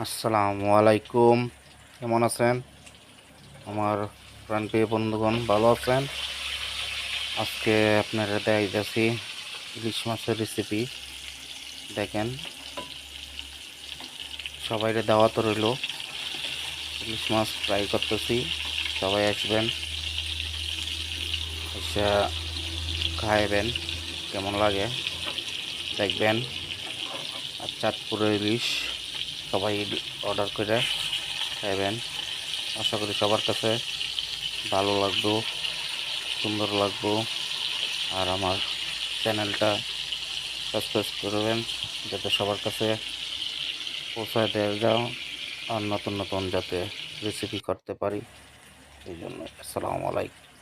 আসসালামু আলাইকুম। কেমন আছেন আমার প্রাণপ্রিয় বন্ধুগণ? ভালো আছেন? আজকে আপনারা দেখাইতেছি ইলিশ মাছের রেসিপি। দেখেন, সবাইরে দাওয়াত রইল। ইলিশ মাছ ফ্রাই করতেছি, সবাই আসবেন, এসে খাইবেন, কেমন লাগে দেখবেন। আর চাঁদপুরের ইলিশ সবাই অর্ডার করে খাইবেন। আশা করি সবার কাছে ভালো লাগবো, সুন্দর লাগবো। আর আমার চ্যানেলটা সাবস্ক্রাইব করবেন যাতে সবার কাছে পৌঁছায় দেওয়া যাও, আর নতুন নতুন যাতে রেসিপি করতে পারি। এই জন্য আসসালামু আলাইকুম।